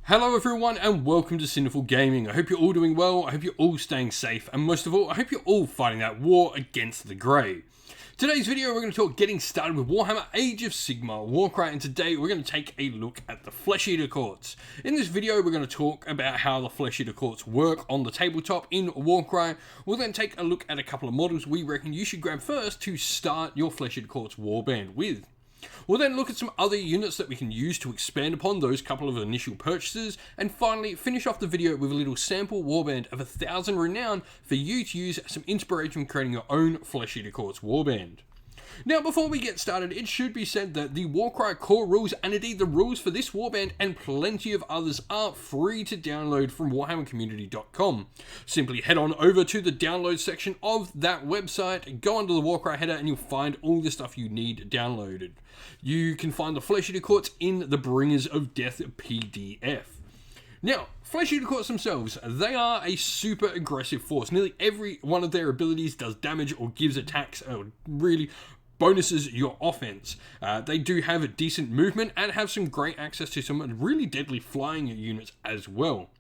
Hello everyone and welcome to Sinful Gaming. I hope you're all doing well, I hope you're all staying safe, and most of all, I hope you're all fighting that war against the grey. Today's video we're going to talk getting started with Warhammer Age of Sigmar Warcry, and today we're going to take a look at the Flesh Eater Courts. In this video we're going to talk about how the Flesh Eater Courts work on the tabletop in Warcry. We'll then take a look at a couple of models we reckon you should grab first to start your Flesh Eater Courts warband with. We'll then look at some other units that we can use to expand upon those couple of initial purchases, and finally finish off the video with a little sample warband of 1000 renown for you to use as some inspiration when creating your own Flesh Eater Courts warband. Now, before we get started, it should be said that the Warcry core rules, and indeed the rules for this warband and plenty of others, are free to download from warhammercommunity.com. Simply head on over to the download section of that website, go under the Warcry header, and you'll find all the stuff you need downloaded. You can find the Flesh Eater Courts in the Bringers of Death PDF. Now, Flesh Eater Courts themselves, they are a super aggressive force. Nearly every one of their abilities does damage or gives attacks, or really bonuses your offense. They do have a decent movement and have some great access to some really deadly flying units as well.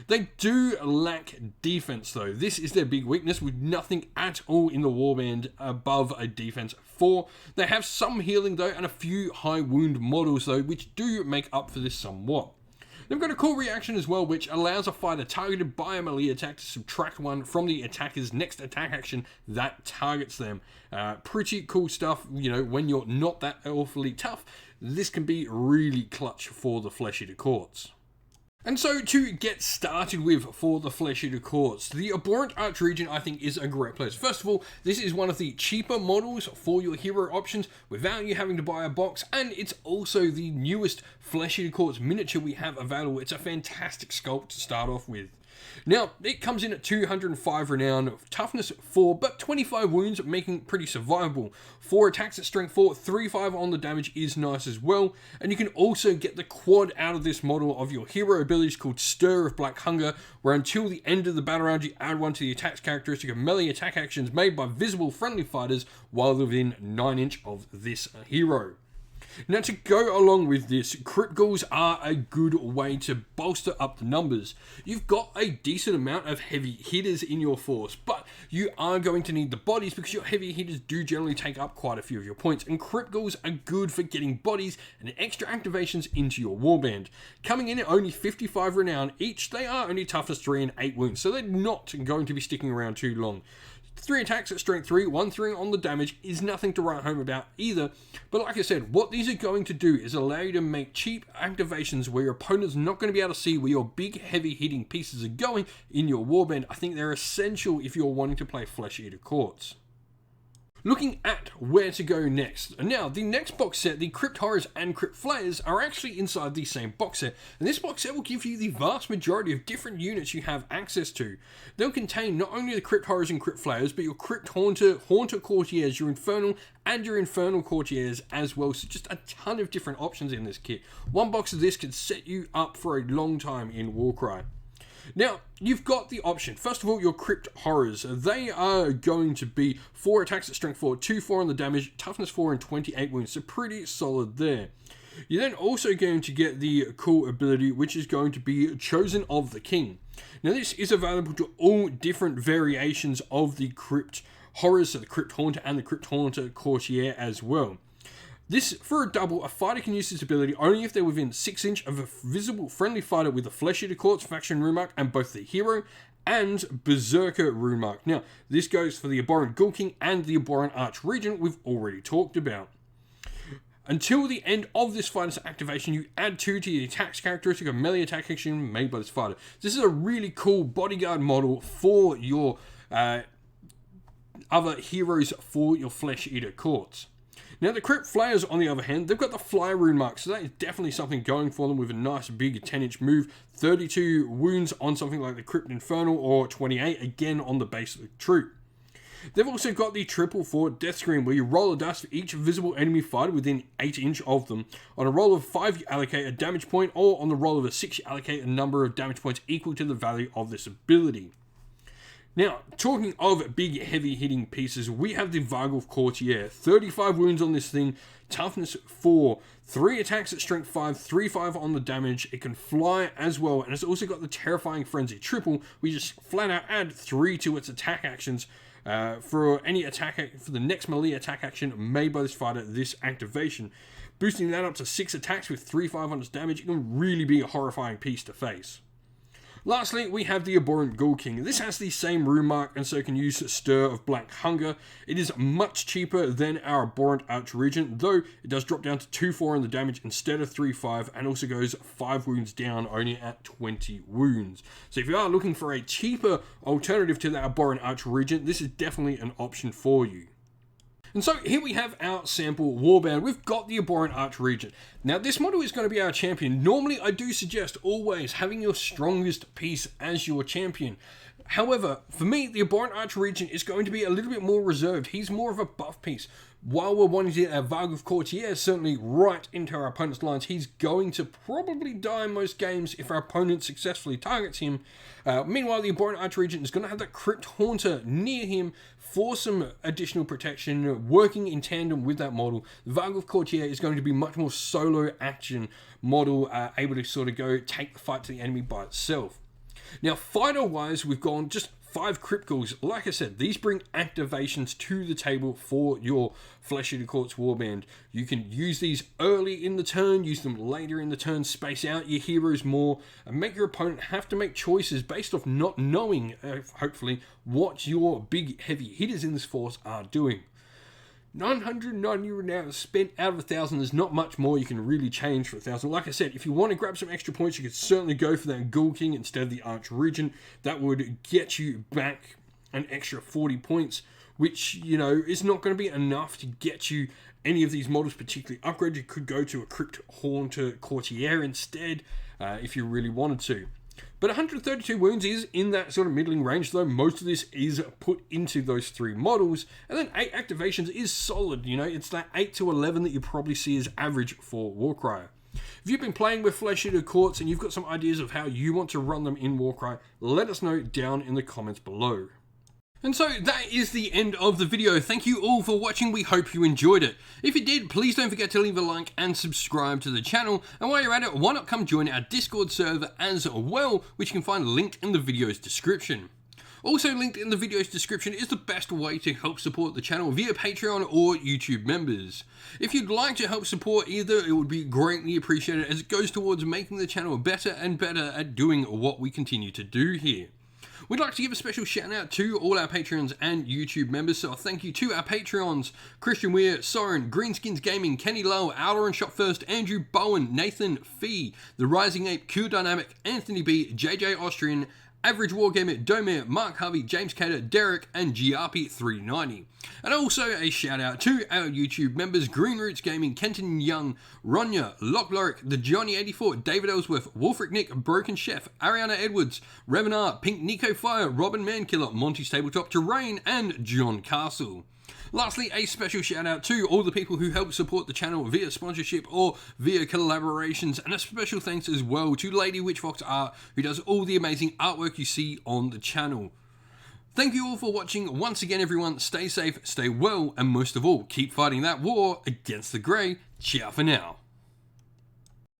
They do lack defense though. This is their big weakness, with nothing at all in the warband above a defense 4. They have some healing though, and a few high wound models though, which do make up for this somewhat. They've got a cool reaction as well, which allows a fighter targeted by a melee attack to subtract 1 from the attacker's next attack action that targets them. Pretty cool stuff, you know, when you're not that awfully tough. This can be really clutch for the Flesh Eater Courts. And so, to get started with for the Flesh Eater Courts, the Abhorrent Archregent I think is a great place. First of all, this is one of the cheaper models for your hero options without you having to buy a box, and it's also the newest Flesh Eater Courts miniature we have available. It's a fantastic sculpt to start off with. Now, it comes in at 205 renown, toughness 4, but 25 wounds, making it pretty survivable. 4 attacks at strength 4, 3-5 on the damage is nice as well. And you can also get the quad out of this model of your hero abilities called Stir of Black Hunger, where until the end of the battle round you add 1 to the attacks characteristic of melee attack actions made by visible friendly fighters while within 9 inch of this hero. Now, to go along with this, Crypt Ghouls are a good way to bolster up the numbers. You've got a decent amount of heavy hitters in your force, but you are going to need the bodies because your heavy hitters do generally take up quite a few of your points, and Crypt Ghouls are good for getting bodies and extra activations into your warband. Coming in at only 55 renown each, they are only toughness 3 and 8 wounds, so they're not going to be sticking around too long. 3 attacks at strength 3, 1-3 on the damage is nothing to write home about either, but like I said, what these are going to do is allow you to make cheap activations where your opponent's not going to be able to see where your big heavy hitting pieces are going in your warband. I think they're essential if you're wanting to play Flesh Eater Courts. Looking at where to go next. Now, the next box set, the Crypt Horrors and Crypt Flayers, are actually inside the same box set, and this box set will give you the vast majority of different units you have access to. They'll contain not only the Crypt Horrors and Crypt Flayers, but your Crypt Haunter Courtiers, your Infernal, and your Infernal Courtiers as well, so just a ton of different options in this kit. One box of this could set you up for a long time in Warcry. Now, you've got the option. First of all, your Crypt Horrors. They are going to be 4 attacks at strength 4, 2-4 on the damage, toughness 4 and 28 wounds, so pretty solid there. You're then also going to get the cool ability, which is going to be Chosen of the King. Now, this is available to all different variations of the Crypt Horrors, so the Crypt Haunter and the Crypt Haunter Courtier as well. This, for a double, a fighter can use this ability only if they're within 6 inch of a visible friendly fighter with the Flesh Eater Courts faction rune mark and both the hero and Berserker rune mark. Now, this goes for the Abhorrent Ghoul King and the Abhorrent Archregent we've already talked about. Until the end of this fighter's activation, you add 2 to the attacks characteristic of melee attack action made by this fighter. This is a really cool bodyguard model for your other heroes for your Flesh Eater Courts. Now, the Crypt Flayers, on the other hand, they've got the Fly rune mark, so that is definitely something going for them with a nice big 10-inch move. 32 wounds on something like the Crypt Infernal, or 28 again on the base of the troop. They've also got the Triple 4 Death Screen, where you roll a dice for each visible enemy fighter within 8 inch of them. On a roll of 5, you allocate a damage point, or on the roll of a 6, you allocate a number of damage points equal to the value of this ability. Now, talking of big, heavy-hitting pieces, we have the Varghulf Courtier. 35 wounds on this thing, toughness 4, 3 attacks at strength 5, 3/5 on the damage. It can fly as well, and it's also got the Terrifying Frenzy triple. We just flat out add 3 to its attack actions for any attack for the next melee attack action made by this fighter. This activation, boosting that up to 6 attacks with 3/5 on its damage. It can really be a horrifying piece to face. Lastly, we have the Abhorrent Ghoul King. This has the same rune mark and so can use Stir of Black Hunger. It is much cheaper than our Abhorrent Archregent, though it does drop down to 2/4 on the damage instead of 3/5, and also goes 5 wounds down, only at 20 wounds. So if you are looking for a cheaper alternative to that Abhorrent Archregent, this is definitely an option for you. And so here we have our sample Warband. We've got the Abhorrent Archregent. Now this model is going to be our champion. Normally I do suggest always having your strongest piece as your champion. However, for me, the Abhorrent Archregent is going to be a little bit more reserved. He's more of a buff piece. While we're wanting to get our Varghulf Courtier certainly right into our opponent's lines, he's going to probably die in most games if our opponent successfully targets him. Meanwhile, the Abhorrent Archregent is going to have that Crypt Haunter near him for some additional protection, working in tandem with that model. The Varghulf Courtier is going to be much more solo action model, able to sort of go take the fight to the enemy by itself. Now, fighter-wise, we've gone just 5 Crypt Ghouls. Like I said, these bring activations to the table for your Flesh Eater Courts Warband. You can use these early in the turn, use them later in the turn, space out your heroes more, and make your opponent have to make choices based off not knowing, hopefully, what your big heavy hitters in this force are doing. 990 renown spent out of 1,000. There's not much more you can really change for 1,000. Like I said, if you want to grab some extra points, you could certainly go for that Ghoul King instead of the Archregent. That would get you back an extra 40 points, which, you know, is not going to be enough to get you any of these models particularly upgraded. You could go to a Crypt Haunter Courtier instead, if you really wanted to. But 132 wounds is in that sort of middling range, though most of this is put into those 3 models. And then 8 activations is solid, you know, it's that 8 to 11 that you probably see as average for Warcry. If you've been playing with Flesh Eater Courts and you've got some ideas of how you want to run them in Warcry, let us know down in the comments below. And so that is the end of the video. Thank you all for watching. We hope you enjoyed it. If you did, please don't forget to leave a like and subscribe to the channel. And while you're at it, why not come join our Discord server as well, which you can find linked in the video's description. Also linked in the video's description is the best way to help support the channel via Patreon or YouTube members. If you'd like to help support either, it would be greatly appreciated as it goes towards making the channel better and better at doing what we continue to do here. We'd like to give a special shout out to all our Patreons and YouTube members, so a thank you to our Patreons: Christian Weir, Soren, Greenskins Gaming, Kenny Lowe, Outer and Shot First, Andrew Bowen, Nathan Fee, The Rising Ape, Q Dynamic, Anthony B, JJ Austrian, Average Wargamer, Domir, Mark Harvey, James Cater, Derek, and GRP390. And also a shout out to our YouTube members: Green Roots Gaming, Kenton Young, Ronya, Lock Lorick, The Johnny84, David Ellsworth, Wolfric Nick, Broken Chef, Ariana Edwards, Revenar, Pink Nico Fire, Robin Mankiller, Monty's Tabletop, Terrain, and John Castle. Lastly, a special shout out to all the people who help support the channel via sponsorship or via collaborations, and a special thanks as well to Lady Witchfox Art, who does all the amazing artwork you see on the channel. Thank you all for watching. Once again, everyone, stay safe, stay well, and most of all, keep fighting that war against the grey. Ciao for now.